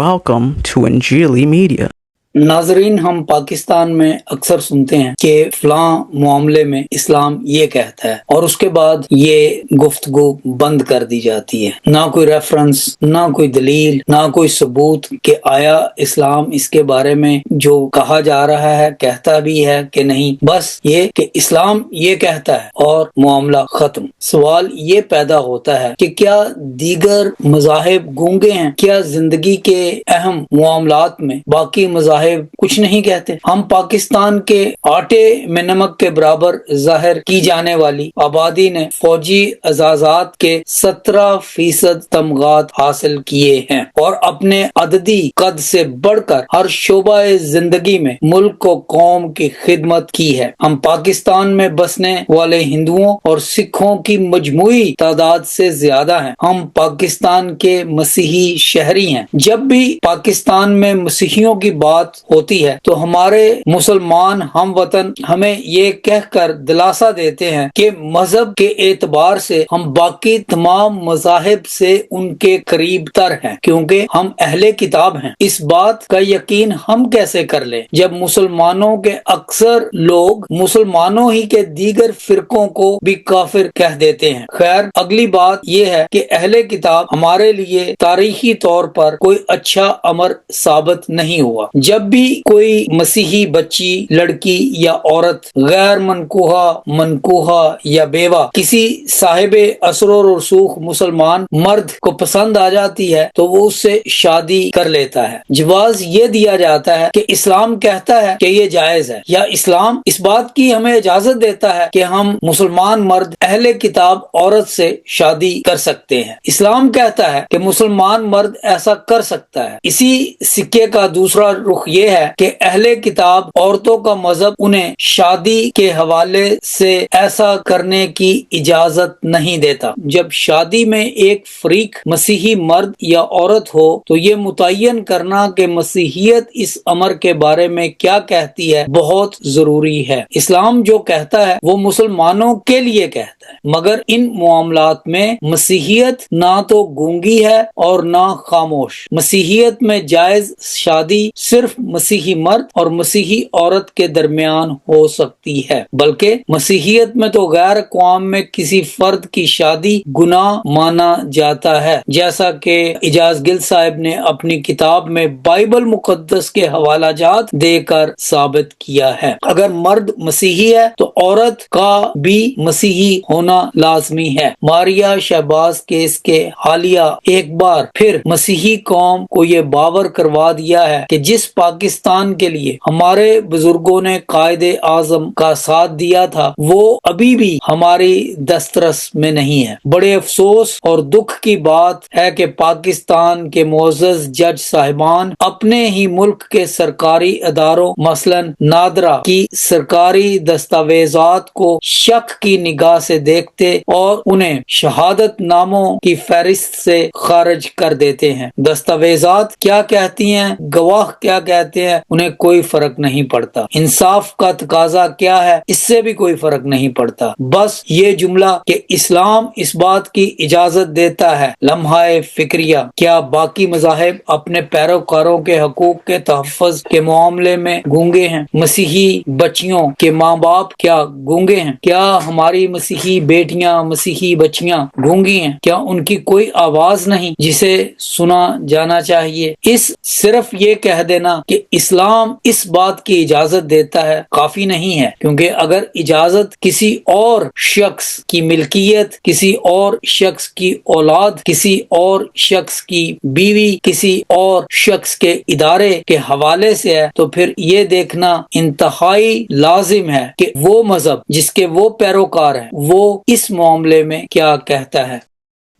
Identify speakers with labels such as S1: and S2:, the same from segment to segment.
S1: Welcome to Anjili Media.
S2: नाजरीन, हम पाकिस्तान में अक्सर सुनते हैं कि फलां मामले में इस्लाम ये कहता है और उसके बाद ये गुफ्तगू बंद कर दी जाती है। ना कोई रेफरेंस, ना कोई दलील, ना कोई सबूत कि आया इस्लाम इसके बारे में जो कहा जा रहा है कहता भी है कि नहीं। बस ये कि इस्लाम ये कहता है और मामला खत्म। सवाल ये पैदा होता है कि क्या दीगर मज़ाहिब गूंगे हैं? क्या जिंदगी के अहम मामलात में बाकी मज़ाहिब कुछ नहीं कहते? हम पाकिस्तान के आटे में नमक के बराबर जाहिर की जाने वाली आबादी ने फौजी अजाजात के 17% तमगात हासिल किए हैं और अपने अददी कद से बढ़कर हर शोबा जिंदगी में मुल्क और कौम की खिदमत की है। हम पाकिस्तान में बसने वाले हिंदुओं और सिखों की मजमूई तादाद से ज्यादा हैं। हम पाकिस्तान के मसीही शहरी हैं। जब भी पाकिस्तान में मसीहियों की बात होती है तो हमारे मुसलमान हम वतन हमें ये कहकर दिलासा देते हैं कि मजहब के एतबार से हम बाकी तमाम मज़ाहिब से उनके करीब तर हैं क्योंकि हम अहले किताब हैं। इस बात का यकीन हम कैसे कर लें जब मुसलमानों के अक्सर लोग मुसलमानों ही के दीगर फिरकों को भी काफिर कह देते हैं। खैर, अगली बात यह है कि अहले किताब हमारे लिए तारीखी तौर पर कोई अच्छा अमर साबित नहीं हुआ। जब भी कोई मसीही बच्ची, लड़की या औरत गैर मनकूहा या बेवा किसी साहिबे असरो रसूख मुसलमान मर्द को पसंद आ जाती है तो वो उससे शादी कर लेता है। जवाब ये दिया जाता है कि इस्लाम कहता है कि ये जायज है, या इस्लाम इस बात की हमें इजाजत देता है कि हम मुसलमान मर्द अहले किताब औरत से शादी कर सकते हैं। इस्लाम कहता है कि मुसलमान मर्द ऐसा कर सकता है। इसी सिक्के का दूसरा रुख ये है कि अहले किताब औरतों का मजहब उन्हें शादी के हवाले से ऐसा करने की इजाजत नहीं देता। जब शादी में एक फरीक मसीही मर्द या औरत हो तो ये मुतय्यन करना कि मसीहियत इस अमर के बारे में क्या कहती है बहुत जरूरी है। इस्लाम जो कहता है वो मुसलमानों के लिए कहता है, मगर इन मामलात में मसीहियत ना तो गूंगी है और ना खामोश। मसीहियत में जायज शादी सिर्फ मसीही मर्द और मसीही औरत के दरमियान हो सकती है, बल्कि मसीहियत में तो गैर अक़वाम में किसी फर्द की शादी गुनाह माना जाता है, जैसा कि इजाज गिल साहब ने अपनी किताब में बाइबल मुकद्दस के हवालाजात देकर साबित किया है। अगर मर्द मसीही है तो औरत का भी मसीही होना लाजमी है। मारिया शहबाज केस के हालिया एक बार फिर मसीही कौम को ये बावर करवा दिया है कि जिस पाकिस्तान के लिए हमारे बुजुर्गों ने कायदे आजम का साथ दिया था वो अभी भी हमारी दस्तरस में नहीं है। बड़े अफसोस और दुख की बात है कि पाकिस्तान के मुअज़्ज़ज़ जज साहिबान अपने ही मुल्क के सरकारी अदारों मसलन नादरा की सरकारी दस्तावेजात को शक की निगाह से देखते और उन्हें शहादत नामों की फहरिस्त से खारिज कर देते हैं। दस्तावेजात क्या कहती हैं, गवाह क्या कहते हैं, उन्हें कोई फर्क नहीं पड़ता। इंसाफ का तकाजा क्या है, इससे भी कोई फर्क नहीं पड़ता। बस ये जुमला कि इस्लाम इस बात की इजाजत देता है, लम्हाए फिक्रिया। क्या बाकी मज़ाहिब अपने पैरोकारों के हकूक के तहफ़्फ़ुज़ के मामले में गूंगे हैं? मसीही बच्चियों के माँ बाप क्या गूंगे हैं? क्या हमारी मसीही बेटियां, मसीही बच्चियां गूंगी हैं? क्या उनकी कोई आवाज नहीं जिसे सुना जाना चाहिए? इस सिर्फ ये कह देना कि इस्लाम इस बात की इजाजत देता है काफी नहीं है, क्योंकि अगर इजाजत किसी और शख्स की मिल्कियत, किसी और शख्स की औलाद, किसी और शख्स की बीवी, किसी और शख्स के इदारे के हवाले से है तो फिर ये देखना इंतहाई लाजिम है कि वो मजहब जिसके वो पैरोकार हैं वो इस मामले में क्या कहता है।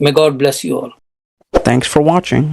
S2: May God bless you all.
S1: Thanks for watching.